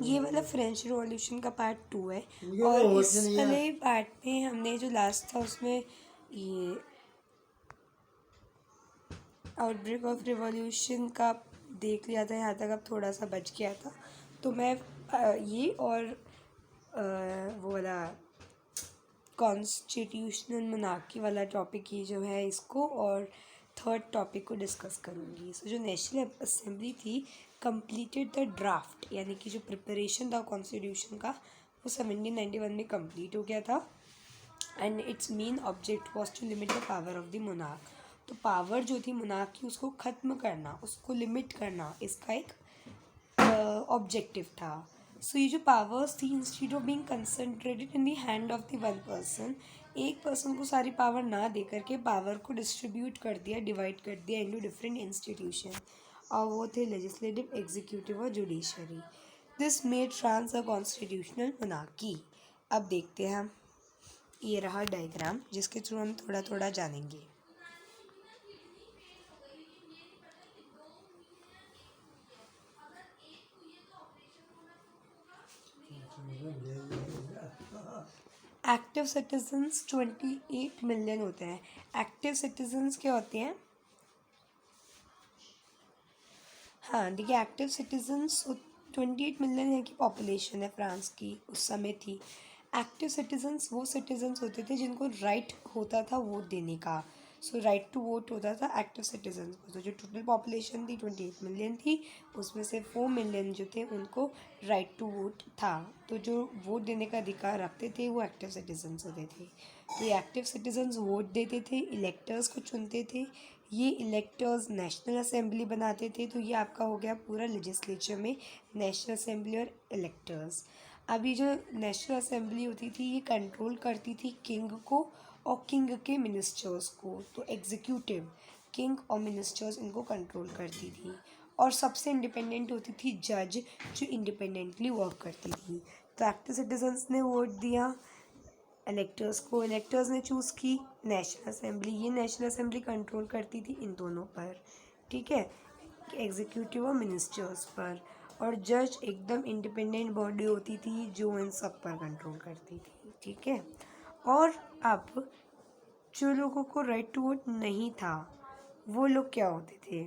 ये वाला French revolution का पार्ट 2 है। और इस वाले पार्ट में हमने जो लास्ट था उसमें ये आउटब्रेक ऑफ रिवॉल्यूशन का देख लिया था, यहाँ तक अब थोड़ा सा बच गया था। तो मैं ये और वो वाला कॉन्स्टिट्यूशनल मोनार्की वाला टॉपिक ये जो है इसको और थर्ड टॉपिक को डिस्कस करूँगी। सो जो नेशनल असेंबली थी कंप्लीटेड द ड्राफ्ट, यानी कि जो प्रिपरेशन था कॉन्स्टिट्यूशन का वो 1791 में कंप्लीट हो गया था। And its main object was to limit the power of the monarch. तो पावर जो थी मोनार्क की उसको ख़त्म करना, उसको लिमिट करना इसका एक ऑब्जेक्टिव था। सो ये जो पावर्स थी instead of being concentrated in the hand of the one person, एक पर्सन को सारी पावर ना दे करके पावर को डिस्ट्रीब्यूट कर दिया, डिवाइड कर दिया इनटू डिफरेंट इंस्टीट्यूशन, और वो थे लेजिस्लेटिव, एग्जीक्यूटिव और judiciary. This made France a constitutional monarchy. अब देखते हैं हम, ये रहा डायग्राम जिसके थ्रू हम थोड़ा थोड़ा जानेंगे। एक्टिव सिटीजन्स 28 मिलियन होते हैं। एक्टिव सिटीजन्स क्या होते हैं? हाँ देखिए, एक्टिव सिटीजन्स 28 मिलियन है की पॉपुलेशन है फ्रांस की उस समय थी। एक्टिव सिटीजन्स वो सिटीजन्स होते थे जिनको राइट होता था वोट देने का। सो राइट टू वोट होता था एक्टिव सिटीजन्स को। तो जो टोटल पॉपुलेशन थी 28 मिलियन थी, उसमें से 4 मिलियन जो थे उनको राइट टू वोट था। तो जो वोट देने का अधिकार रखते थे वो एक्टिव सिटीजन्स होते थे। तो ये एक्टिव सिटीजन्स वोट देते थे, इलेक्टर्स को चुनते थे। ये इलेक्टर्स नेशनल असेंबली बनाते थे। तो ये आपका हो गया पूरा लेजिस्लेचर में नेशनल असेंबली और इलेक्टर्स। अभी जो नेशनल असेंबली होती थी ये कंट्रोल करती थी किंग को और किंग के मिनिस्टर्स को। तो एग्जीक्यूटिव, किंग और मिनिस्टर्स इनको कंट्रोल करती थी। और सबसे इंडिपेंडेंट होती थी जज, जो इंडिपेंडेंटली वर्क करती थी। तो एक्टिव सिटीजन्स ने वोट दिया इलेक्टर्स को, इलेक्टर्स ने चूज़ की नेशनल असेंबली। ये नेशनल असेंबली कंट्रोल करती थी इन दोनों पर, ठीक है, एग्जीक्यूटिव और मिनिस्टर्स पर। और जज एकदम इंडिपेंडेंट बॉडी होती थी जो इन सब पर कंट्रोल करती थी, ठीक है। और अब जो लोगों को राइट टू वोट नहीं था वो लोग क्या होते थे?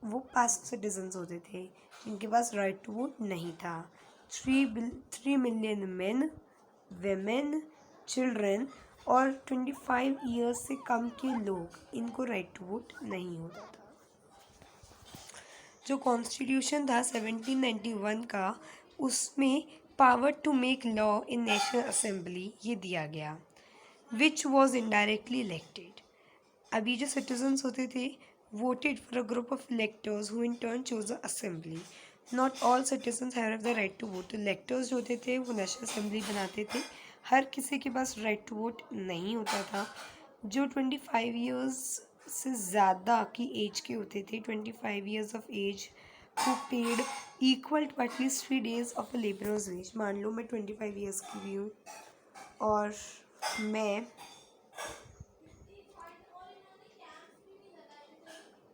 वो पासिव सिटीजन्स होते थे जिनके पास राइट टू वोट नहीं था। 3 मिलियन मेन, वेमेन, चिल्ड्रन और 25 ईयर्स से कम के लोग, इनको राइट टू वोट नहीं होता था। जो कॉन्स्टिट्यूशन था 1791 का, उसमें power to make law in national assembly ये दिया गया, विच वॉज इनडायरेक्टली इलेक्टेड। अभी जो सिटीजन्स होते थे voted for a group of electors who in turn chose the assembly. Not all citizens have the right to vote. electors जो होते थे वो नेशनल असेंबली बनाते थे, हर किसी के पास राइट टू वोट नहीं होता था। जो 25 ईयर्स से ज़्यादा की एज के होते थे, 25 years of age, who paid equal to at least 3 days of a laborer's wage। मान लो मैं 25 ईयर्स की भी हूँ और मैं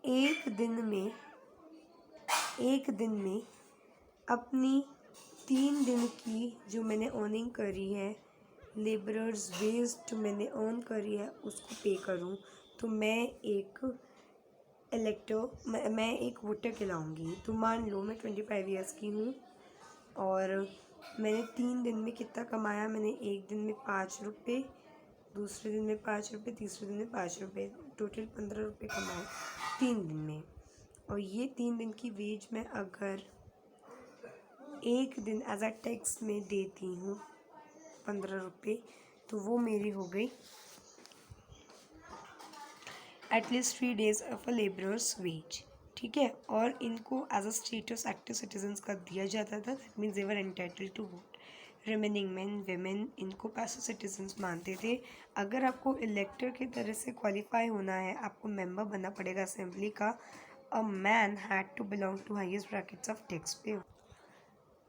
एक दिन में अपनी 3 दिन की जो मैंने अर्निंग करी है, लेबरर्स वेज जो मैंने अर्न करी है उसको पे करूं, तो मैं एक मैं एक वोटर कहलाऊँगी। तो मान लो मैं 25 ईयर्स की हूँ और मैंने 3 दिन में कितना कमाया? मैंने एक दिन में 5 रुपये, दूसरे दिन में 5 रुपये, तीसरे दिन में 5 रुपये, टोटल 15 रुपये कमाए 3 दिन में। और ये 3 दिन की वेज मैं अगर एक दिन एज अ टैक्स में देती हूँ 15 रुपये, तो वो मेरी हो गई at least 3 days of a labourer's wage, ठीक है। और इनको as a status active citizens का दिया जाता था। That means they were entitled to vote. Remaining men, women, इनको पैसिव सिटीजन्स मानते थे। अगर आपको इलेक्टर की तरह से क्वालिफाई होना है, आपको मेंबर बनना पड़ेगा असेंबली का, a man had to belong to highest brackets of tax pay.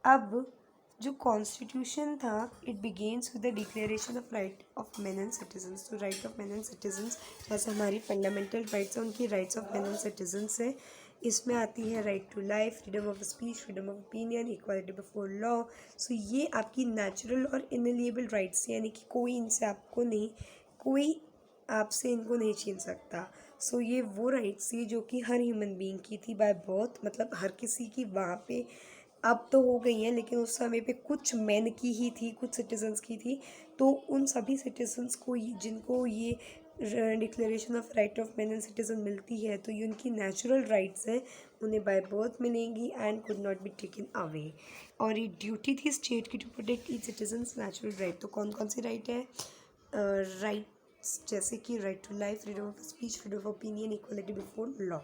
अब जो कॉन्स्टिट्यूशन था it begins with the declaration of right of man and citizens. तो right of man and citizens जैसे हमारी फंडामेंटल राइट्स हैं, उनकी rights of man and citizens है। इसमें आती है right to life, freedom of speech, freedom of opinion, equality before law. So ये आपकी नेचुरल और इनएलिएबल राइट्स, यानी कि कोई इनसे आपको नहीं, कोई आपसे इनको नहीं छीन सकता। सो ये वो राइट्स थी जो कि हर ह्यूमन बीइंग की थी बाय बर्थ, मतलब हर किसी की वहाँ पे। अब तो हो गई हैं, लेकिन उस समय पे कुछ मैन की ही थी, कुछ सिटीजन्स की थी। तो उन सभी सिटीजन्स को जिनको ये declaration of right of man and citizen मिलती है, तो ये उनकी नेचुरल राइट्स हैं, उन्हें बाय बर्थ मिलेंगी and could not be taken away. और ये ड्यूटी थी स्टेट की to protect each citizen's natural right. तो कौन कौन सी राइट है? राइट्स जैसे कि right to life, freedom of speech, freedom of opinion, equality before law.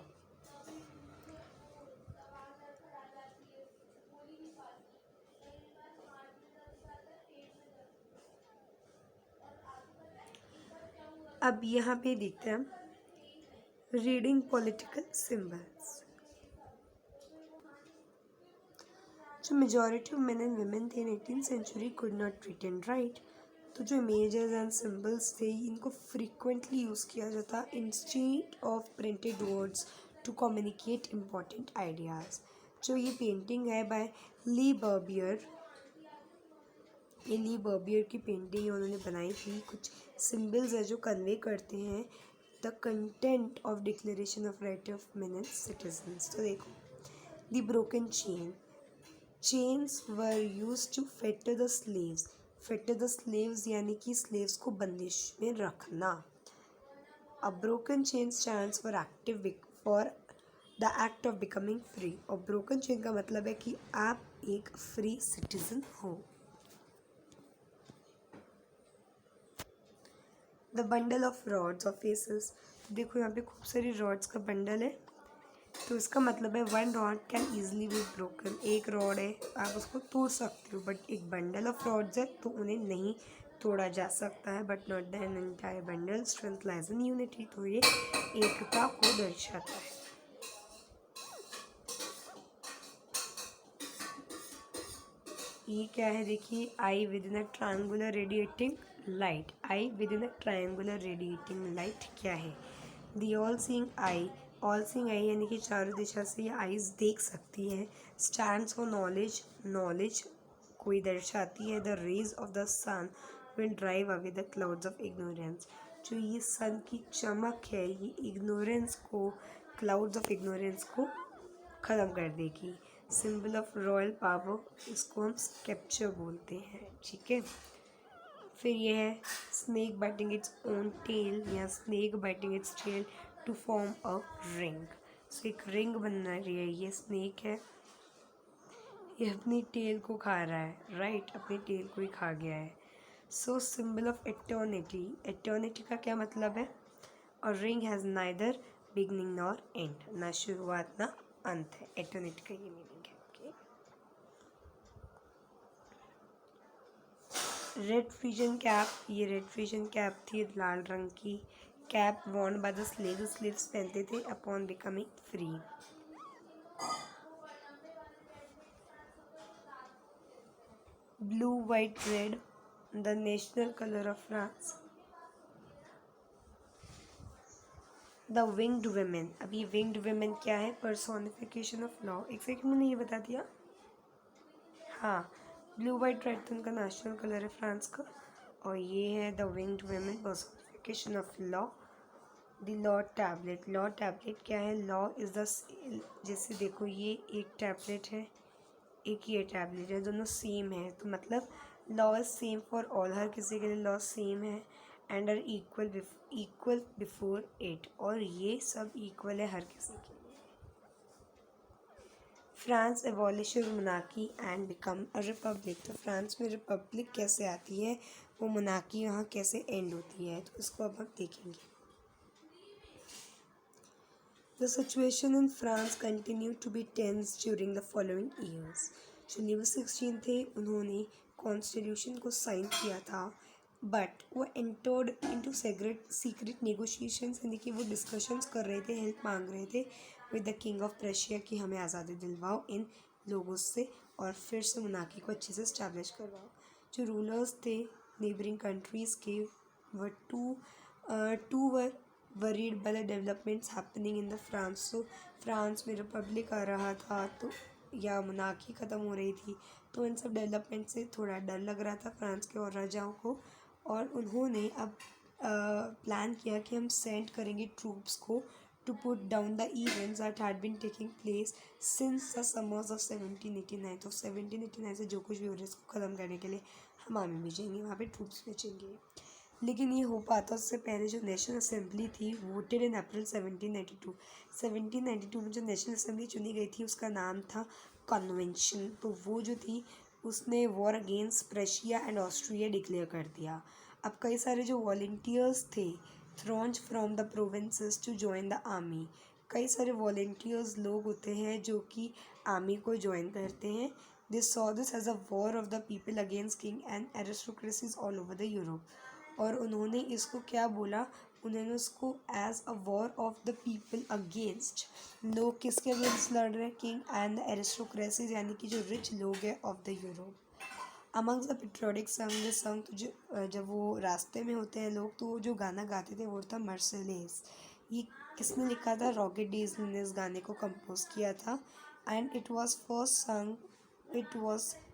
अब यहाँ पे देखते हैं रीडिंग पॉलिटिकल सिंबल्स। जो majority of men and women थे in 18th century could not read and write. तो जो इमेजेस एंड सिंबल्स थे इनको फ्रीक्वेंटली यूज़ किया जाता instead of printed words to communicate important ideas. जो ये पेंटिंग है बाय ली बर्बियर, ये ली बर्बियर की पेंटिंग उन्होंने बनाई थी। कुछ सिंबल्स है जो कन्वे करते हैं the content of declaration of right of man and citizens. तो देखो, the broken chain, chains were use to fetter the slaves, fetter the slaves यानी कि स्लेव्स को बंदिश में रखना। A broken chain stands for active for the act of becoming free. और broken chain का मतलब है कि आप एक फ्री सिटीजन हो। The bundle of rods of fasces, देखो यहाँ पे खूब सारी रॉड्स का बंडल है, तो इसका मतलब है one rod can easily be broken. एक रॉड है, आप उसको तोड़ सकते हो, बट एक बंडल ऑफ रॉड्स है तो उन्हें नहीं तोड़ा जा सकता है। But not the entire bundle, strength lies in unity. तो ये एकता को दर्शाता है। ये क्या है देखिए, eye within a triangular radiating light. Eye within a triangular radiating light क्या है? The all seeing eye, all seeing eye यानी कि चारों दिशा से ये आईज देख सकती है। स्टैंड्स फॉर नॉलेज, नॉलेज कोई दर्शाती है। The rays of the sun will drive away the clouds of ignorance. जो ये सन की चमक है ये इग्नोरेंस को, क्लाउड्स ऑफ इग्नोरेंस को ख़त्म कर देगी। सिंबल ऑफ रॉयल पावर, इसको हम स्केप्चर बोलते हैं, ठीक है। फिर ये है snake biting its own tail, या snake biting its tail to form a ring. सो एक रिंग बन रही है, ये स्नेक है, ये अपनी टेल को खा रहा है, राइट, अपनी टेल को ही खा गया है। सो सिंबल ऑफ एटर्निटी, एटर्निटी का क्या मतलब है? और ring has neither beginning nor and, ना शुरुआत ना अंत है। एटर्निटी का ये मीनिंग है। रेड फ्रीजन कैप, ये रेड फ्रीजन कैप थी लाल रंग की cap Warne by the slaves पहनते थे upon becoming free. Blue white red, the national colour of France. The winged women, अब ये विंग्ड वुमेन क्या है? Personification of law. एक सेकंड मैंने ये बता दिया, हाँ, ब्लू वाइट रेड तो उनका नेशनल कलर है फ्रांस का, और ये है the winged women, personification of law. The law tablet, law tablet क्या है? लॉ इज़ द, जैसे देखो ये एक टैबलेट है, एक ये टैबलेट है, दोनों सेम है, तो मतलब law is same for all, हर किसी के लिए लॉ सेम है। And are equal before it, और ये सब इक्वल है हर किसी के लिए। France abolish monarchy and become a republic, तो फ्रांस में रिपब्लिक कैसे आती है, वो मोनार्की यहाँ कैसे एंड होती है, तो इसको अब हम देखेंगे। The situation in France continued to be tense during the following years. जो लियो 16 थे उन्होंने कॉन्स्टिट्यूशन को साइन किया था, बट वो एंटर्ड इनटू सीक्रेट नेगोशिएशंस, यानी कि वो डिस्कशंस कर रहे थे, हेल्प मांग रहे थे with the king of Prussia कि हमें आज़ादी दिलवाओ इन लोगों से और फिर से मोनार्की को अच्छे से इस्टेब्लिश करवाओ। जो रूलर्स थे नेबरिंग कंट्रीज़ के were to were worried by the developments happening in the France. तो फ्रांस में रिपब्लिक आ रहा था तो या मोनार्की ख़त्म हो रही थी, तो इन सब डेवलपमेंट से थोड़ा डर लग रहा था फ्रांस के और राजाओं को, और उन्होंने अब प्लान किया कि हम सेंड करेंगे ट्रूप्स को to put down the events that had been taking place since the summers of 1789। तो 1789 से जो कुछ भी हो रहा है इसको ख़त्म करने के लिए हम आर्मी भेजेंगे, वहाँ पे ट्रूप्स भेजेंगे। लेकिन ये हो पाता उससे पहले जो नेशनल असेंबली थी वोटेड इन अप्रैल 1792। 1792 में जो नेशनल असेंबली चुनी गई थी उसका नाम था कन्वेंशन। तो वो जो थी उसने war against Prussia and Austria declare कर दिया। अब कई सारे जो वॉल्टियर्स थे thronged from the provinces to join the army. कई सारे वॉल्टियर्स लोग होते हैं जो कि आर्मी को ज्वाइन करते हैं। This saw this as a war of the people against king and aristocracies all over the Europe. और उन्होंने इसको क्या बोला, उन्होंने उसको as a war of the people against. लोग किसके अगेंस्ट लड़ रहे हैं, किंग एंड एरिस्टोक्रेसीज यानी कि जो रिच लोग हैं of the Europe. Amongst the patriotic song तो जब वो रास्ते में होते हैं लोग तो जो गाना गाते थे वो था मर्सिलेस। ये किसने लिखा था, रॉकेट डीज ने इस गाने को कंपोज किया था and it was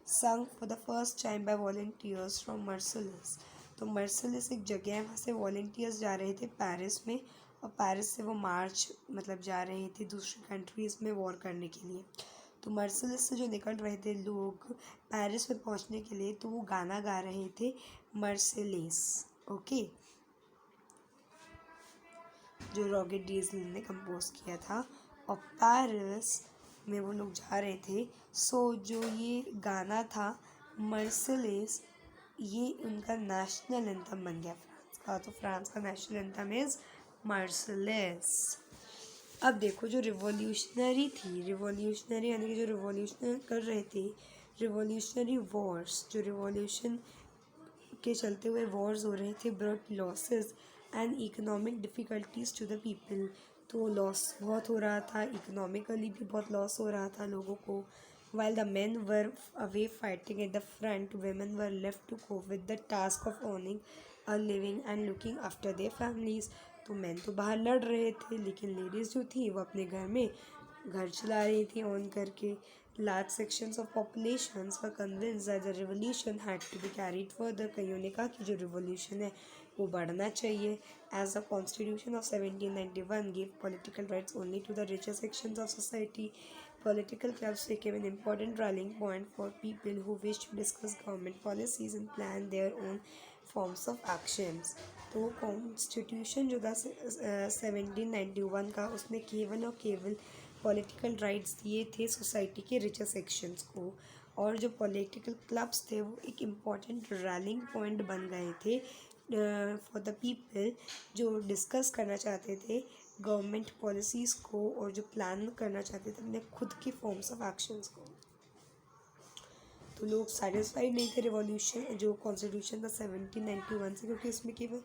sung for the first time by volunteers from Marseilles. तो मर्सिलेस एक जगह है, वहाँ से वॉलंटियर्स जा रहे थे पेरिस में, और पेरिस से वो मार्च मतलब जा रहे थे दूसरी कंट्रीज़ में वॉर करने के लिए। तो मर्सिलेस से जो निकल रहे थे लोग पेरिस में पहुंचने के लिए, तो वो गाना गा रहे थे मर्सिलेस। ओके, जो रॉकेट डीजल ने कंपोज किया था, और पेरिस में वो लोग जा रहे थे। सो जो ये गाना था मर्सिलेस, ये उनका नेशनल एंथम बन गया फ्रांस का। तो फ्रांस का नेशनल एंथम इज़ मर्सिलेस। अब देखो जो रिवॉल्यूशनरी थी, रिवॉल्यूशनरी यानी कि जो रिवॉल्यूशन कर रहे थे, रिवॉल्यूशनरी वॉर्स, जो रिवॉल्यूशन के चलते हुए वॉर्स हो रहे थे, brought losses and economic difficulties to the people. तो लॉस बहुत हो रहा था, इकोनॉमिकली भी बहुत लॉस हो रहा था लोगों को। While the men were away fighting at the front, women were left to cope with the task of earning a living and looking after their families। तो मैन तो बाहर लड़ रहे थे लेकिन लेडीज़ जो थी वो अपने घर में घर चला रही थी ऑन करके। Large sections of populations were convinced that the revolution had to be carried further. कईयों ने कहा कि जो रिवोल्यूशन है वो बढ़ना चाहिए। As the constitution of 1791 give political rights only to the richer sections of society, political clubs became an important rallying point for people who wish to discuss government policies and plan their own forms of actions। तो constitution जो था 1791 का, उसने केवल और केवल political rights दिए थे सोसाइटी के रिचर सेक्शंस को, और जो पॉलिटिकल क्लब्स थे वो एक इम्पॉर्टेंट रैलिंग पॉइंट बन गए थे फॉर द पीपल जो डिस्कस करना चाहते थे गवर्नमेंट पॉलिसीज़ को, और जो प्लान करना चाहते थे अपने खुद के फॉर्म्स ऑफ एक्शंस को। तो लोग सेटिस्फाइड नहीं थे रिवॉल्यूशन जो कॉन्स्टिट्यूशन था 1791 से, क्योंकि उसमें केवल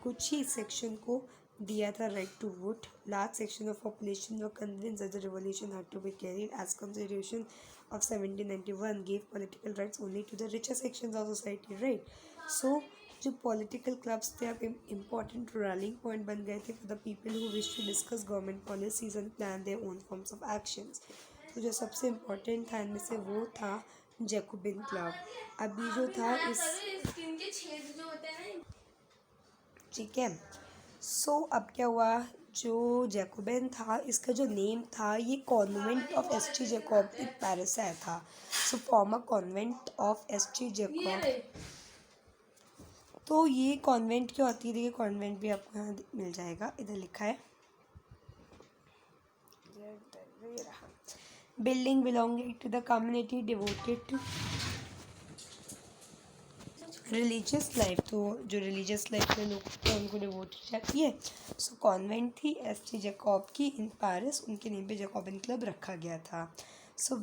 कुछ ही सेक्शन को दिया था right to vote. Large section of population were convinced that the revolution had to be carried as constitution of 1791 give political rights only to the richer sections of society, right. So जो political clubs थे अब important railing point बन गए थे for the people who wish to discuss government policies and plan their own forms of actions. तो जो सबसे important था इनमें से वो था जैकोबिन क्लब। अभी जो था इस ठीक है। सो अब क्या हुआ, जो जैकोबिन था इसका जो नेम था ये convent of S T Jacob in Paris से आया था। So former convent of S T Jacob. तो ये कॉन्वेंट क्या होती है, देखिए कॉन्वेंट भी आपको यहाँ मिल जाएगा, इधर लिखा है building belonging to the community devoted to religious life. तो जो रिलीजियस लाइफ में लोग थे उनको डिवोटेड रहती है। सो कॉन्वेंट थी एस टी जैकोब की इन पेरिस, उनके नेम पे जैकोबिन क्लब रखा गया था। सो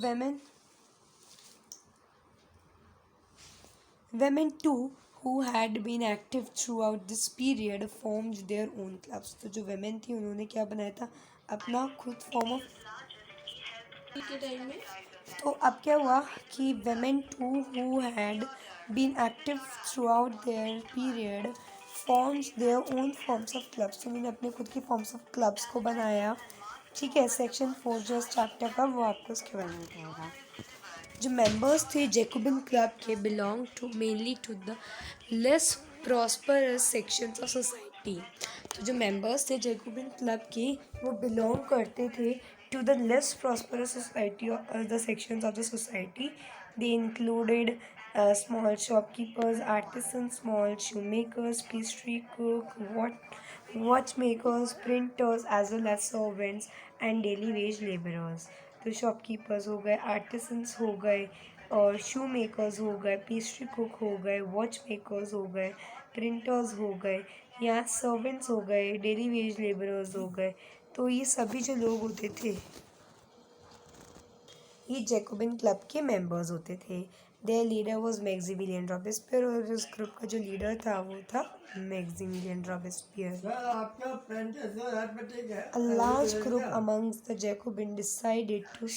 women too who had been active throughout this period formed their own clubs। तो जो women थी उन्होंने क्या बनाया था, अपना खुद फॉर्म ऑफ के टाइम में। तो अब क्या हुआ कि women too who had been active throughout their period forms there own forms of clubs, तो उन्होंने अपने खुद की फॉर्म्स ऑफ क्लब्स को बनाया। ठीक है, सेक्शन 4 जो इस चैप्टर का वो आपको उसके बारे में कहेगा। जो मेंबर्स थे जैकोबिन क्लब के belong to mainly to the less prosperous sections of society. तो जो मेंबर्स थे जैकोबिन क्लब के वो बिलोंग करते थे to the less prosperous society और the sections of the society. They included small shopkeepers, artisans, small shoemakers, pastry cook, watchmakers, printers, as well as servants and daily wage laborers। तो shopkeepers हो गए, artisans हो गए, और शू makers हो गए, pastry cook हो गए, वॉच मेकर्स हो गए, प्रिंटर्स हो गए, या सर्वेंट्स हो गए, डेली वेज लेबरर्स हो गए। तो ये सभी जो लोग होते थे ये जैकोबिन क्लब के मेंबर्स होते थे। There leader was Maximilian Robespierre, और इस ग्रुप का जो लीडर था वो था Maximilian Robespierre. A large group amongst the Jacobins decided to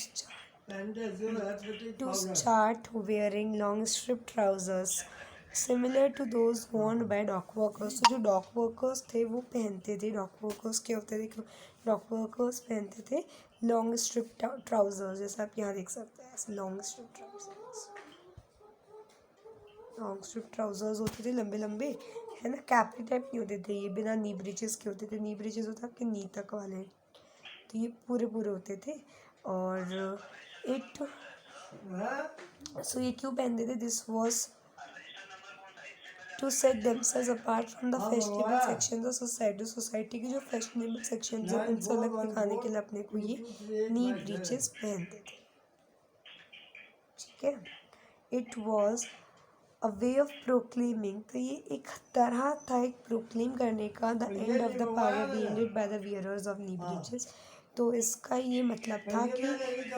start wearing long strip trousers similar to those worn by dock workers। तो जो डॉक वर्कर्स थे वो पहनते थे, डॉक वर्कर्स क्या होते थे, डॉक वर्कर्स पहनते थे लॉन्ग स्ट्रिप ट्राउजर्स, जैसा आप यहाँ देख सकते हैं। Long strip trousers, long strip trousers होते थे लंबे लंबे, है ना, कैपरी टाइप नहीं होते थे ये, बिना नी ब्रिचेस के होते थे। नी ब्रिचेस होता कि नी तक वाले, तो ये पूरे पूरे होते थे। और इट सो ये क्यों पहनते थे, this was to set themselves apart from the fashionable section of society. Society के जो फैशनेबल सेक्शन है उनसे अलग दिखाने के लिए अपने को ये नी ब्रीचेस पहनते थे। ठीक है, it was a way of proclaiming, तो ये एक तरह था एक प्रोक्लेम करने का, the end of the power wielded by the wearers of knee breeches. तो इसका ये मतलब था कि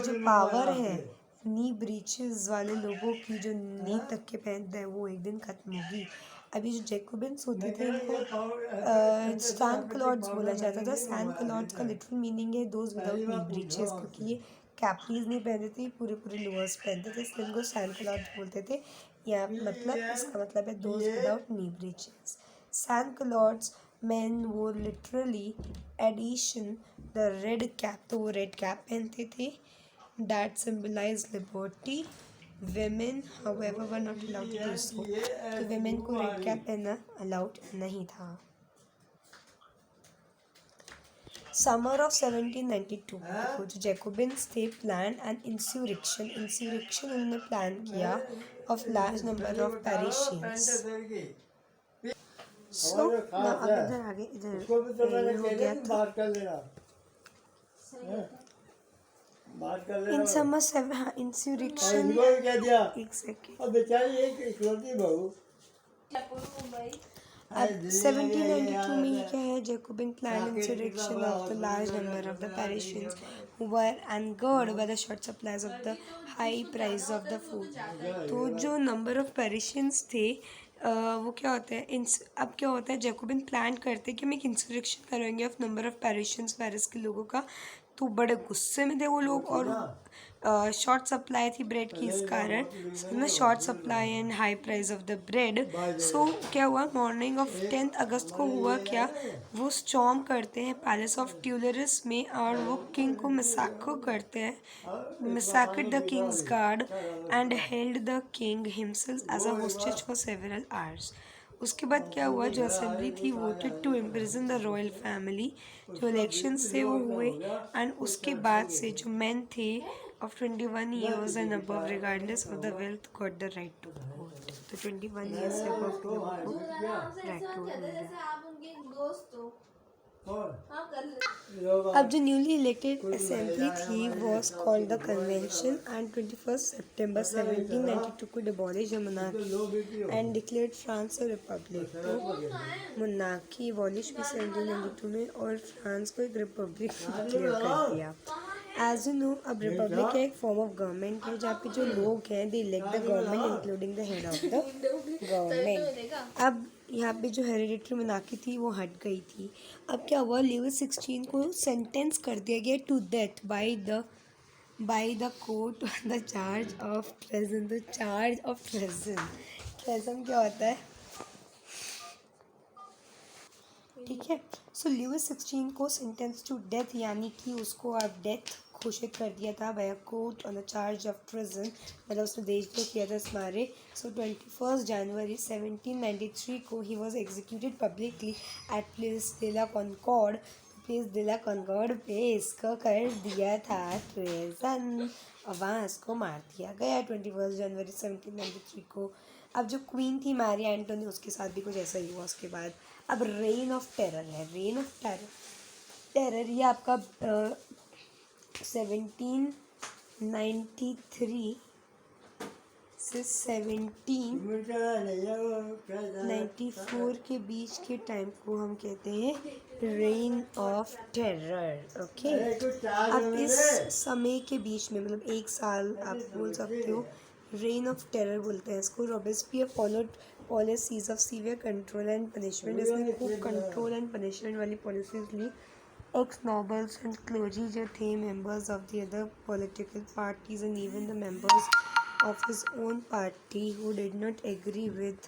जो पावर है नी ब्रीचेस वाले लोगों की, जो नी तक के पहनते हैं, वो एक दिन खत्म होगी। अभी जो जैकोबिन्स होते थे इनको सैन क्लॉड्स बोला जाता था। सैन क्लॉड्स का लिटरल मीनिंग है दोज विदाउट नी ब्रीचेस, क्योंकि ये कैपरीज नहीं पहनते थे, पूरे पूरे लोअर्स पहनते थे, इसलिए इनको सैन क्लॉड्स बोलते थे। या मतलब इसका मतलब है those without knee breeches. Sans culottes man वो literally addition the red cap, तो वो रेड कैप पहनते थे that symbolized liberty। women however were not allowed to do so, तो women को रेड कैप पहनना अलाउड नहीं था। समर ऑफ 1792 को जो जैकोबिन्स थे प्लान एन इंसुरेक्शन, उन्होंने प्लान किया ऑफ लार्ज नंबर ऑफ पेरिशियंस। सो अब इधर आगे इधर हो गया था इन समर इंसुरेक्शन। एक सेकेंड, अब 1792 में ये क्या है, Jacobin plan insurrection of the large number of the Parisians who were angered by the short supplies of the high price of the food। तो जो नंबर ऑफ पेरिशियंस थे वो क्या होता है, अब क्या होता है, जैकोबिन प्लान करते हैं कि हम एक इंसुरेक्शन करेंगे ऑफ नंबर ऑफ पेरिशियंस, पेरिस के लोगों का। तो बड़े गुस्से में थे वो लोग, और शॉर्ट सप्लाई थी ब्रेड की, इस कारण ना short supply and high price of the bread. So क्या हुआ, मॉर्निंग ऑफ 10 अगस्त को हुआ क्या, वो स्टॉर्म करते हैं पैलेस ऑफ ट्यूलरिस में, और वो किंग को मिसाको करते हैं, massacred the king's guard and held the king himself as a hostage for several hours. उसके बाद क्या हुआ, जो असेंबली थी voted to imprison the royal family, जो इलेक्शंस थे वो हुए, एंड उसके बाद से जो मेन थे of 21 years and above regardless of the wealth got the right to vote। तो 21 years से above के लोगों को right to vote मिल गया। अब जो न्यूली इलेक्टेड असेंबली थी was called the convention, and 21 सितंबर 1792 को abolish the monarchy and declared France a republic. तो मोनार्की एबॉलिश हुई 1792 में, और फ्रांस को एक रिपब्लिक डिक्लेयर कर दिया। एज यू नो, अब रिपब्लिक एक फॉर्म ऑफ गवर्नमेंट है जहाँ पे जो लोग हैं they elect the government including the head of the government. अब यहाँ पे जो हेरिडिटरी मोनार्की थी वो हट गई थी। अब क्या हुआ, लुईस 16 को सेंटेंस कर दिया गया to death by the court the charge of treason. Treason क्या होता है, ठीक है। सो ल्यूइस 16 को सेंटेंस टू डेथ यानी कि उसको अब डेथ घोषित कर दिया था by a court on the charge of treason, मतलब उसने देशद्रोह किया था इस मारे। सो 21 जनवरी 1793 को he was executed publicly at place de la Concorde। Place de la Concorde पे इसको कर दिया था ट्रेजन और वहाँ इसको मार दिया गया 21 जनवरी 1793 को। अब जो क्वीन थी मैरी एंटोनी, उसके साथ भी कुछ ऐसा ही हुआ उसके बाद। अब रेन ऑफ टेरर है। रेन ऑफ टेरर ये आपका 1793 से 1794 के बीच के टाइम को हम कहते हैं रेन ऑफ टेरर। ओके, अब इस समय के बीच में मतलब एक साल आप बोल सकते हो, रेन ऑफ टेरर बोलते हैं इसको। Robespierre followed policies of severe control and punishment. इसने खूब कंट्रोल एंड पनिशमेंट वाली पॉलिसीज ली। एक्स नोबल्स एंड क्लोजी जो थे members of the other political parties and even the members of his own party who did not agree with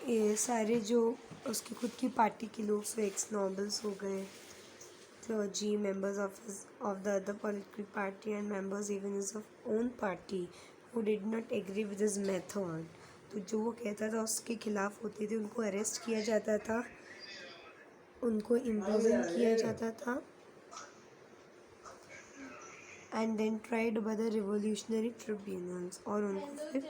ये सारे जो उसकी खुद की पार्टी के लोग एक्स नोबल्स हो गए, clergy, members of the other political party and members even his own party who did not agree with his method। तो जो वो कहता था उसके खिलाफ होते थे, उनको अरेस्ट किया जाता था, उनको इम्प्रिजन किया जाता था and then tried by the revolutionary tribunals. और उनको फिर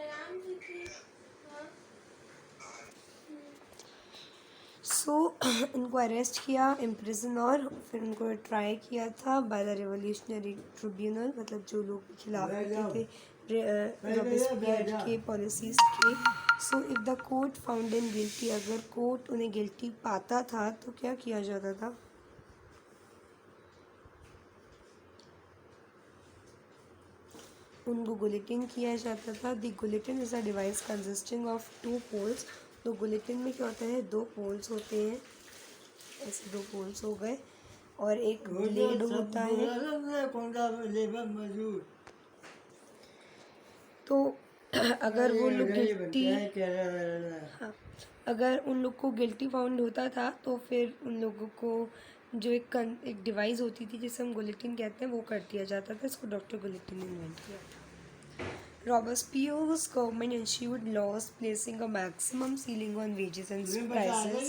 उनको अरेस्ट किया, इम्प्रिजन और फिर उनको ट्राई किया था बाय द रिवोल्यूशनरी ट्रिब्यूनल, मतलब जो लोग खिलाफ होते थे रॉबेस्पियर के पॉलिसीज़ के। So if the court found him guilty, अगर कोर्ट उन्हें गिल्टी पाता था तो क्या किया जाता था? उनको गुलेटिन किया जाता था। The guillotine is a device consisting of 2 poles. तो गुलेटिन में क्या होता है, 2 पोल्स होते हैं, ऐसे 2 पोल्स हो गए और एक ब्लेड होता है। तो अगर वो लोग गिल्टी, हाँ, अगर उन लोग को गिल्टी फाउंड होता था तो फिर उन लोगों को जो एक डिवाइस होती थी जिसे हम गुलेटिन कहते हैं वो कर दिया जाता था। इसको डॉक्टर गुलेटिन ने इन्वेंट किया था। Robespierre's government issued laws placing a maximum ceiling on wages and prices.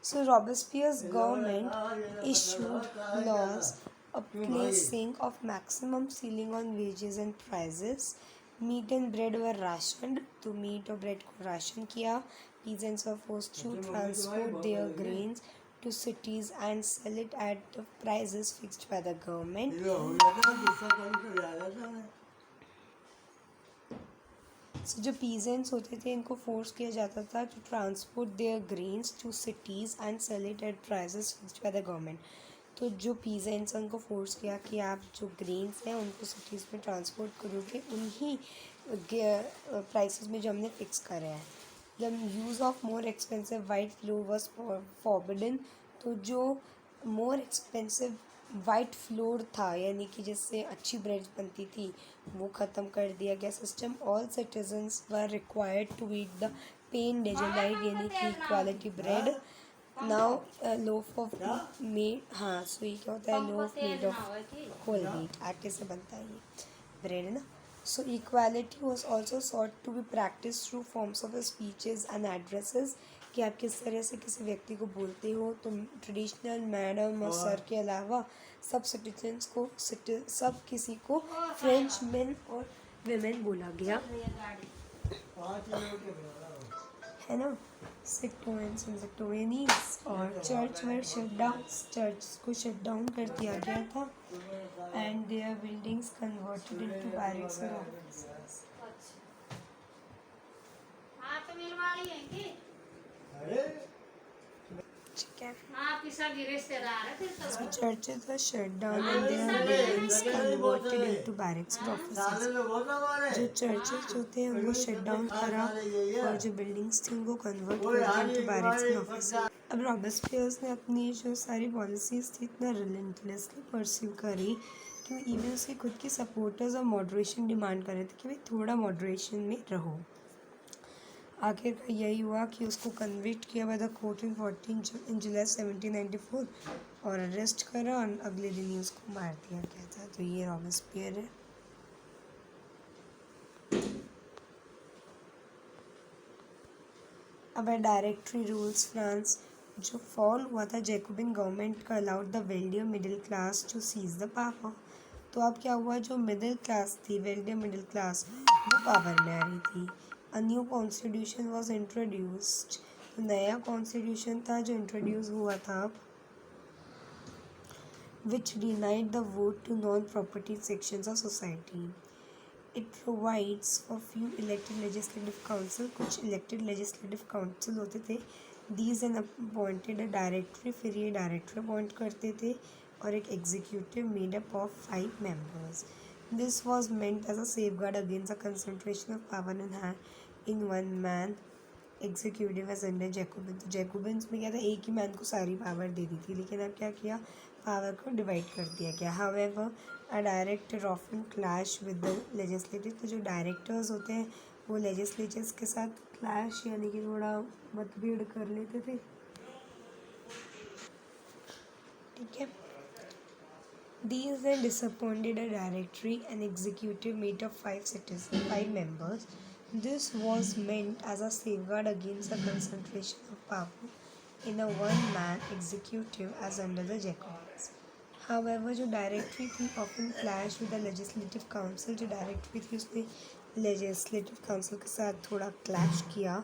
So Robespierre's government issued laws of placing of maximum ceiling on wages and prices. Meat and bread were rationed. तो meat और bread को ration किया। Peasants were forced to transport their grains to cities and sell it at the prices fixed by the government. So जो peasants होते थे इनको force किया जाता था to transport their grains to cities and sell it at prices fixed by the government। तो जो peasants उनको फोर्स किया कि आप जो ग्रेन्स हैं उनको सिटीज़ में ट्रांसपोर्ट करोगे उन्हीं प्राइसेस में जो हमने फिक्स करा है। The use of more expensive white floor was forbidden. तो जो मोर एक्सपेंसिव वाइट फ्लोर था यानी कि जिससे अच्छी ब्रेड बनती थी वो ख़त्म कर दिया गया system. All citizens were required to eat the pain डेजलाइट यानी कि quality bread. Now loaf of made, हाँ सो ये क्या होता है, loaf made of whole wheat, आटे से बनता है ये ब्रेड है ना। So equality was also sought to be practice through forms of speeches and addresses, कि आप किस तरह से किसी व्यक्ति को बोलते हो। तो ट्रेडिशनल मैडम और सर के अलावा सब सिटीजन्स को सब किसी को फ्रेंच मेन और वेमेन बोला गया है ना। सिक्टोरियंस एंड सिक्टोरियनीज। और church were shut down, church को शट डाउन कर दिया गया था and their buildings converted into barracks और offices. So churches were shut down and their buildings converted into barracks and offices। जो churches जो थे उनको shut down करा और जो buildings थी उनको convert कर दिया into barracks and offices। अब रॉबेस्पियर्स ने अपनी जो सारी पॉलिसीज़ थी इतना relentlessly pursue करी कि कि इवन उसके खुद के सपोर्टर्स और मॉडरेशन डिमांड कर रहे थे कि भाई थोड़ा मॉडरेशन में रहो। आखिरकार यही हुआ कि उसको कन्विक्ट किया बाय द कोर्ट इन 14 जुलाई 1794 और अरेस्ट करा और अगले दिन ही उसको मार दिया गया था। तो ये रॉबेस्पियर है। अब है डायरेक्टरी रूल्स। फ्रांस जो फॉल हुआ था जैकोबिन गवर्नमेंट का allowed the wealthier middle class to seize the power. तो अब क्या हुआ, जो मिडिल क्लास थी, वेल्डियर मिडिल क्लास, वो पावर में आ रही थी। A new constitution was introduced. तो नया कॉन्स्टिट्यूशन था जो इंट्रोड्यूस हुआ था, which denied the vote to non property sections of society. It provides for few elected legislative council. कुछ इलेक्टेड लेजिस्लेटिव काउंसिल होते थे, these then appointed a directory. फिर ये डायरेक्टर अपॉइंट करते थे और एक executive made up of 5 members. This was meant as a safeguard against the concentration of power in one man. Executive as under Jacobin. तो Jacobins में क्या था, एक ही मैन को सारी पावर दे दी थी, लेकिन अब क्या किया, पावर को डिवाइड कर दिया गया। However a director often clash with the legislative. तो जो डायरेक्टर्स होते हैं वो लेजिस्लेचर्स के साथ क्लैश यानी कि थोड़ा मतभेद कर लेते थे, ठीक है। These then disappointed a directory and executive made of 5 members. This was meant as a safeguard against the concentration of power in a one-man executive as under the Jacobins. However, जो डायरेक्टरी थी often clashed with the legislative council. जो directory थी उसने legislative council के साथ थोड़ा clash किया,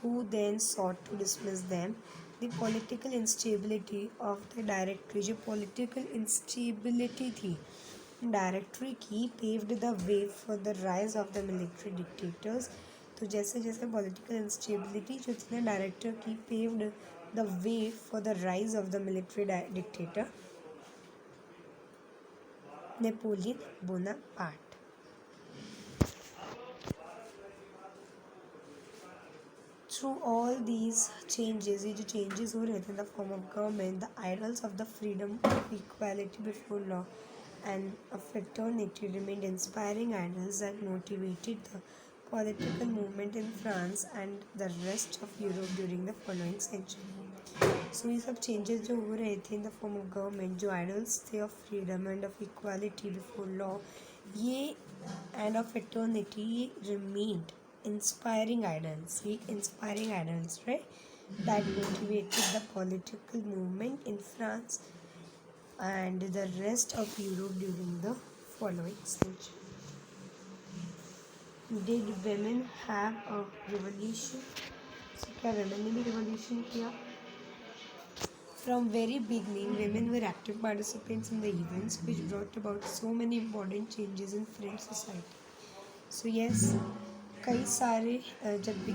who then sought to dismiss them. The political instability of the directory, जो political instability थी डायरेक्टरी की, paved the way for the rise of the military dictators. तो जैसे जैसे political instability जो थी ना डायरेक्टर की, paved the way for the rise of the military dictator Napoleon Bonaparte. Through all these changes, ये जो चेंजेस हो रहे थे in the form of government, the idols of the freedom of equality before law end of fraternity remained inspiring idols that motivated the political movement in France and the rest of Europe during the following century. So ये सब changes जो हो रहे थे in the form of government, जो idols थे of freedom and of equality before law, ये and of fraternity, ये remained inspiring idols, ये inspiring idols, right, that motivated the political movement in France and the rest of Europe during the following century. Did women have a revolution? So क्या women ने भी revolution किया? From very beginning, women were active participants in the events which brought about so many important changes in French society. So yes, कई सारे जब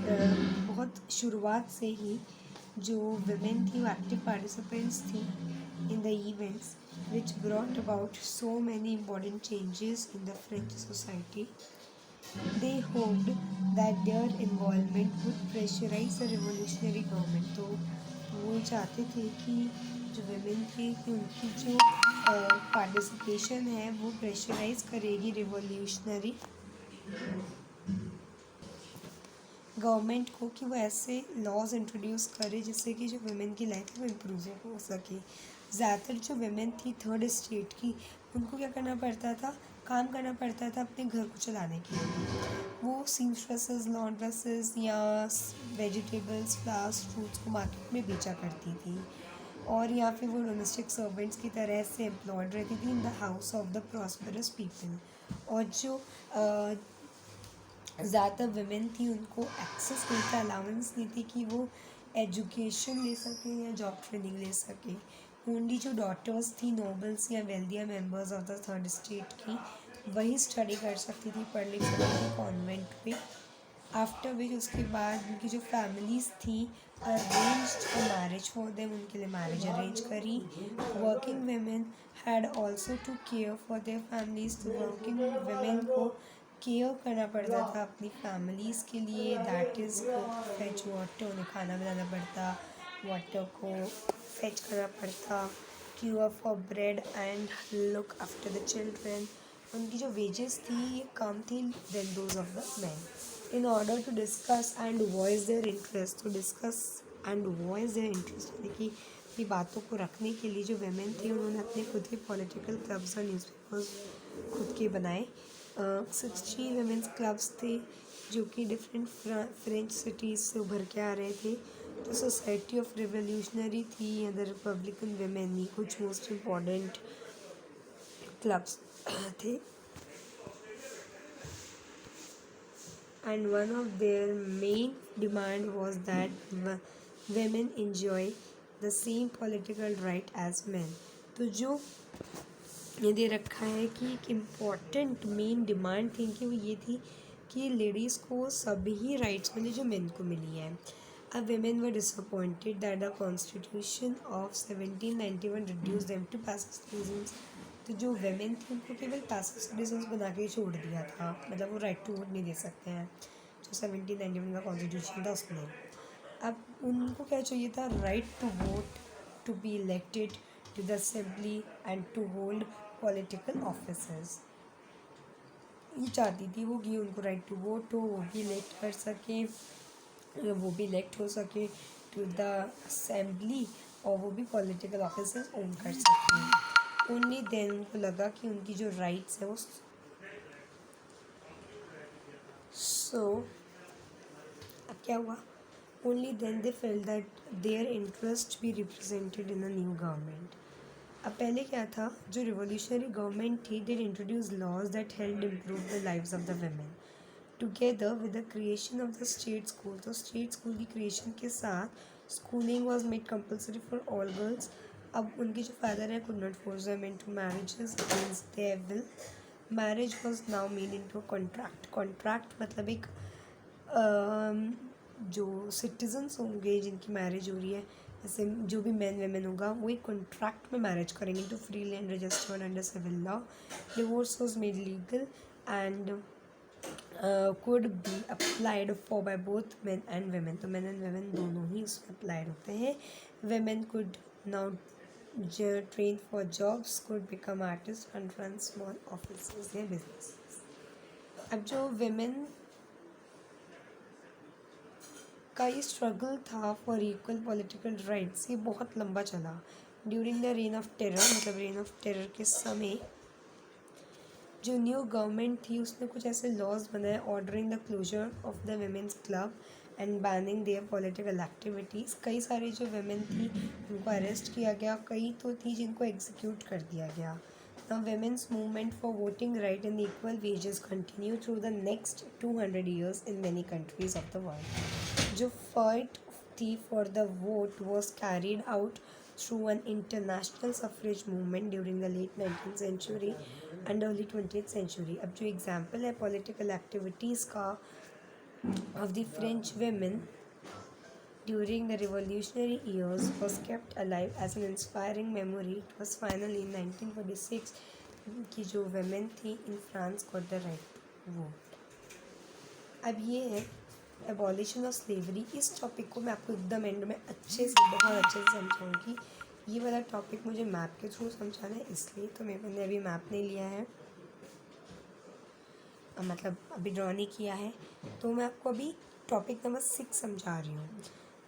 बहुत शुरुआत से ही जो women थी वो active participants थी in the events which brought about so many important changes in the French society. They hoped that their involvement would pressurize the revolutionary government. तो वो चाहते थे कि जो women थे कि उनकी जो पार्टिसिपेशन है वो प्रेशराइज करेगी रिवोल्यूशनरी गवर्नमेंट को, कि वो ऐसे लॉज इंट्रोड्यूस करे जिससे कि जो women की लाइफ है वो इम्प्रूव हो सके। ज़्यादातर जो women थी थर्ड स्टेट की, उनको क्या करना पड़ता था, काम करना पड़ता था अपने घर को चलाने के लिए। वो सीमस्ट्रेसेस, लॉन्ड्रेसेस या वेजिटेबल्स, फ्लावर्स, फ्रूट्स को मार्केट में बेचा करती थी, और या फिर वो डोमेस्टिक सर्वेंट्स की तरह से एम्प्लॉयड रहती थी in the house of the prosperous people. और जो ज़्यादातर वुमेन थी उनको एक्सेस नहीं था, अलाउंस नहीं थी कि वो एजुकेशन ले सकें या जॉब ट्रेनिंग ले सकें। ओनली जो डॉटर्स थी नोबल्स या wealthier members of the third state की, वही स्टडी कर सकती थी, पढ़ लिख सकती थी कॉन्वेंट में। आफ्टर विच उसके बाद उनकी जो फैमिलीज़ थी अरेंज्ड मैरिज फॉर देम, उनके लिए मैरिज अरेंज करी। Working women had also to care for their families. तो वर्किंग वेमेन को केयर करना पड़ता था अपनी फैमिलीज़ के लिए, दैट इज़ फेच वाटर, उन्हें खाना बनाना पड़ता, वाटर को फेच करना पड़ता, queue up for bread and look after the children. उनकी जो वेजेस थी ये कम थी than those of the men. In order to discuss and voice their interest, to discuss and voice their interest यानी कि अपनी बातों को रखने के लिए जो वेमेन थी उन्होंने अपने खुद के पॉलिटिकल क्लब्स और न्यूज़पेपर्स खुद के बनाए। 60 वेमेंस क्लब्स थे जो कि डिफरेंट फ्रेंच सिटीज़ से उभर के आ रहे थे। जो सोसाइटी ऑफ रिवोल्यूशनरी थी या द रिपब्लिकन वेमेन, ये कुछ मोस्ट इम्पॉर्टेंट क्लब्स थे। And one of their main demand was that women enjoy the same political right as men। तो जो ये दे रखा है कि एक इम्पॉर्टेंट मेन डिमांड थी इनकी, वो ये थी कि लेडीज़ को सभी राइट्स मिले जो मेन को मिली है। अब women were disappointed that the constitution of 1791 reduce them to passive citizens. तो जो वेमेन थी उनको केवल पैसिव सिटीजन्स बना के छोड़ दिया था, मतलब वो राइट टू वोट नहीं दे सकते हैं जो 1791 का कॉन्स्टिट्यूशन था उसमें। अब उनको क्या चाहिए था? Right to vote, to be elected to the assembly and to hold political offices. ये चाहती थी वो कि उनको राइट टू वोट हो, वो भी इलेक्ट कर सकें, वो भी इलेक्ट हो सके टू द असेंबली, और वो भी पॉलिटिकल ऑफिसेस ओन कर सकें। ओनली देन उनको लगा कि उनकी जो राइट्स है वो अब क्या हुआ? Only then they felt that their interest be represented in a new government. अब पहले क्या था, जो रिवोल्यूशनरी गवर्नमेंट थी they introduce laws that helped improve the lives of the women together with the creation of the state school. तो state school की creation के साथ schooling was made compulsory for all girls. अब उनके जो father है could not force them into marriages against their will. Marriage was now made into a contract. Contract मतलब एक जो सिटीजन्स होंगे जिनकी मैरिज हो रही है, जैसे जो भी मैन वेमेन होगा वो एक कॉन्ट्रैक्ट में मैरिज करेंगे to freely and registered under civil law. Divorce was made legal and could be applied for by both men and women। तो men and women दोनों ही उसमें अप्लाइड होते हैं। women could now train for jobs, could become artists and run small offices या businesses। अब जो women का ये स्ट्रगल था फॉर इक्वल पॉलिटिकल राइट्स, ये बहुत लंबा चला। During the rain of terror, मतलब रेन ऑफ टेरर के समय जो न्यू गवर्नमेंट थी उसने कुछ ऐसे लॉज बनाए ordering the closure of the women's club and banning their political activities. कई सारे जो वेमेन थी उनको अरेस्ट किया गया, कई तो थी जिनको एग्जीक्यूट कर दिया गया। Now women's movement for voting right and equal wages continue through the next 200 years in many countries of the world। जो fight थी for the vote was carried out through an international suffrage movement during the late 19th century and early 20th century। अब जो example है political activities का of the French women during the revolutionary years was kept alive as an inspiring memory। It was finally in 1946 कि जो women थी in France got the right to vote। अब ये है एबॉलिशन ऑफ स्लेवरी। इस topic को मैं आपको एकदम एंड में अच्छे से, बहुत अच्छे से समझाऊंगी। ये वाला टॉपिक मुझे मैप के थ्रू समझाना है, इसलिए तो मैंने अभी मैप नहीं लिया है, मतलब अभी ड्रॉ नहीं किया है, तो मैं आपको अभी टॉपिक नंबर 6 समझा रही हूँ।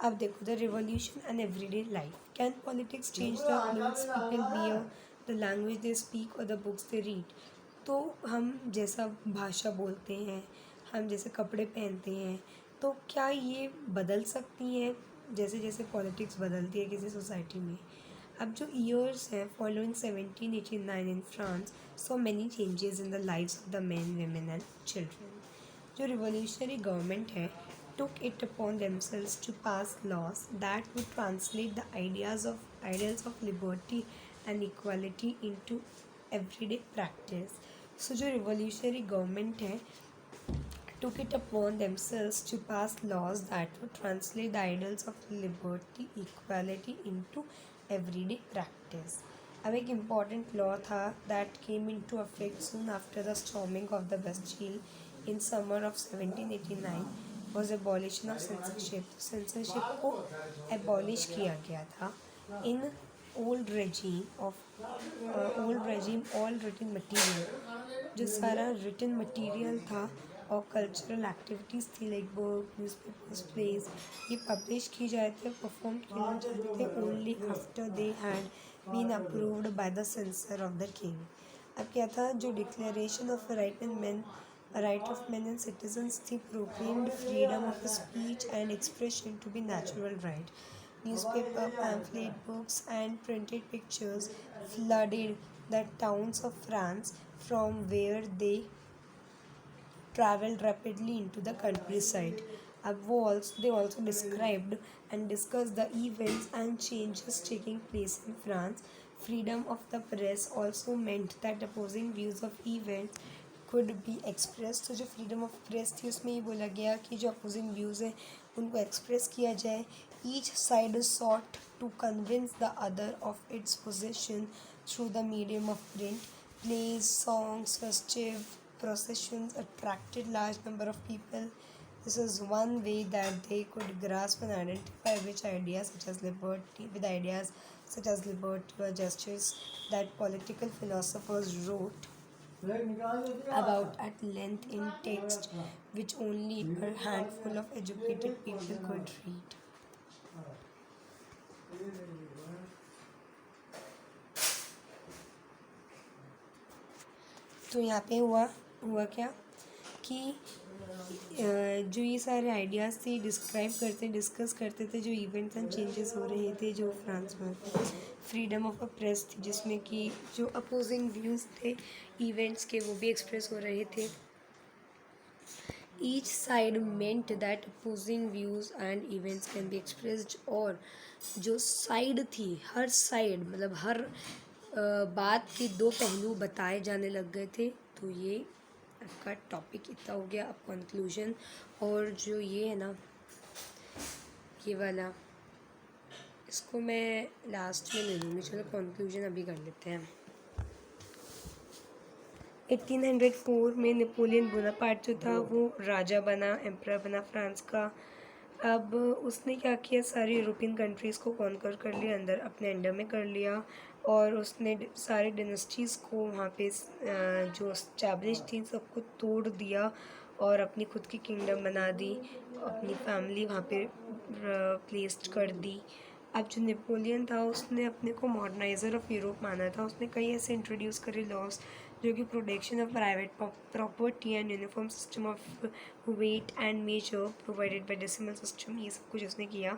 अब देखो, the revolution and everyday life. Can politics change the clothes people wear, the language they speak और द बुक्स दे रीड। तो हम जैसा भाषा बोलते हैं, हम जैसे कपड़े पहनते हैं, तो क्या ये बदल सकती हैं जैसे जैसे पॉलिटिक्स बदलती है किसी सोसाइटी में? अब जो ईयर्स हैं following 1789 in France so many changes in the lives of the man, women and children. जो रिवोल्यूशनरी गवर्नमेंट है took it upon themselves to pass laws that would translate the ideals of liberty and equality into everyday practice। So जो revolutionary government है took it upon themselves to pass laws that would translate the ideals of liberty, equality into everyday practice। अब एक important law था that came into effect soon after the storming of the Bastille in summer of 1789 was abolition of censorship। censorship को abolish किया गया था in old regime all written material, जो सारा written material था और कल्चरल एक्टिविटीज़ थी लाइक बुक न्यूज़पेपर्स प्लेज, ये पब्लिश की जाए थे परफॉर्म किए जाते थे only after they had been approved by the censor of the king. अब क्या था, जो declaration of right of man and citizens थी, proclaimed freedom of speech and expression to be natural right. Newspaper, pamphlet books, and printed pictures flooded the towns of France, from where they traveled rapidly into the countryside. They also described and discussed the events and changes taking place in France. Freedom of the press also meant that opposing views of events could be expressed. तो जो freedom of press थी उसमें ये बोला गया कि जो opposing views हैं उनको एक्सप्रेस किया जाए. Each side sought to convince the other of its position through the medium of print. Plays, songs, festive processions attracted large number of people. This is one way that they could grasp and identify ideas such as liberty or justice that political philosophers wrote about at length in text which only a handful of educated people could read. तो यहाँ पे हुआ क्या कि जो ये सारे ideas थे डिस्कस करते थे जो इवेंट्स एंड चेंजेस हो रहे थे जो फ्रांस में. फ्रीडम ऑफ अ प्रेस थी जिसमें कि जो अपोजिंग व्यूज़ थे इवेंट्स के वो भी एक्सप्रेस हो रहे थे. Each side meant that opposing views and events can be expressed. और जो साइड थी, हर साइड मतलब हर बात के दो पहलू बताए जाने लग गए थे. तो ये आपका टॉपिक इतना हो गया. अब कंक्लूजन, और जो ये है ना ये वाला, इसको मैं लास्ट में ले लूँगी. चलो कंक्लूजन अभी कर लेते हैं. 1804 में नेपोलियन बोनापार्ट जो था वो राजा बना, एम्परर बना फ्रांस का. अब उसने क्या किया, सारी यूरोपियन कंट्रीज़ को कॉन्कर कर लिया, अपने अंडर में कर लिया. और उसने सारे डिनेस्टीज़ को वहाँ पे जो एस्टैब्लिश थी सबको तोड़ दिया और अपनी खुद की किंगडम बना दी. अपनी फैमिली वहाँ पे प्लेस्ड कर दी. अब जो नेपोलियन था उसने अपने को मॉडर्नाइज़र ऑफ यूरोप माना था. उसने कई ऐसे इंट्रोड्यूस करे लॉज जो कि protection of private property and uniform system of weight and measure provided by decimal system, ये सब कुछ उसने किया.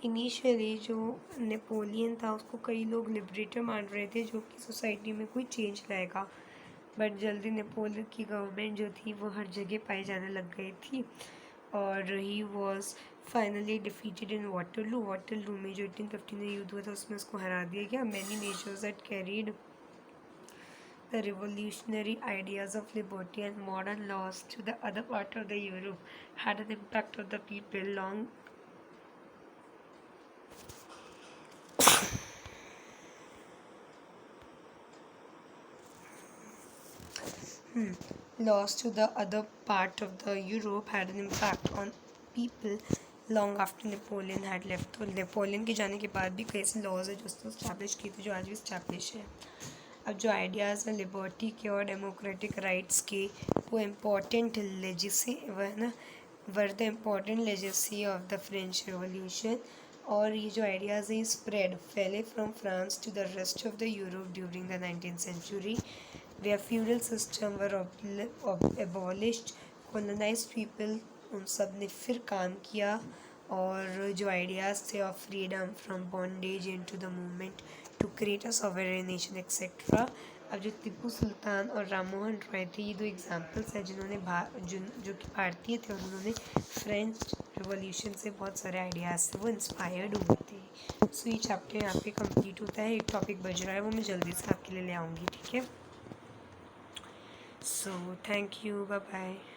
इनिशियली जो नेपोलियन था उसको कई लोग लिबरेटर मान रहे थे जो कि सोसाइटी में कोई चेंज लाएगा. बट जल्दी नेपोलियन की गवर्नमेंट जो थी वो हर जगह पाई जाने लग गई थी. और he was finally defeated in Waterloo में जो 1815 में युद्ध हुआ था उसमें उसको हरा दिया गया. Many Nations that carried the revolutionary ideas of liberty and modern laws to the other part of the Europe had an impact on the people long laws to the other part of the Europe had an impact on people long after Napoleon had left. तो Napoleon के जाने के बाद भी कई ऐसे laws है जो उसने इस्टेब्लिश किए थे जो आज भी इस्टेब्लिश है. अब जो आइडियाज़ हैं लिबर्टी के और डेमोक्रेटिक राइट्स के, वो important legacy were the important legacy of the French revolution. और ये जो आइडियाज़ हैं स्प्रेड फैले from France to the rest of the Europe during the 19th century. Where feudal system were abolished, colonized people उन सब ने फिर काम किया. और जो आइडियाज़ थे of freedom from bondage in to the movement to create a sovereign nation etcetera. अब जो टीपू सुल्तान और राम मोहन रॉय थे ये दो एग्जाम्पल्स हैं जिन्होंने जो कि भारतीय थे और उन्होंने फ्रेंच रिवॉल्यूशन से बहुत सारे आइडियाज़ से वो इंस्पायर्ड हुए थे. सो ये चैप्टर यहाँ पे कंप्लीट होता है. एक टॉपिक बच रहा है वो मैं जल्दी से आपके लिए ले आऊँगी. ठीक है. So thank you. Bye bye.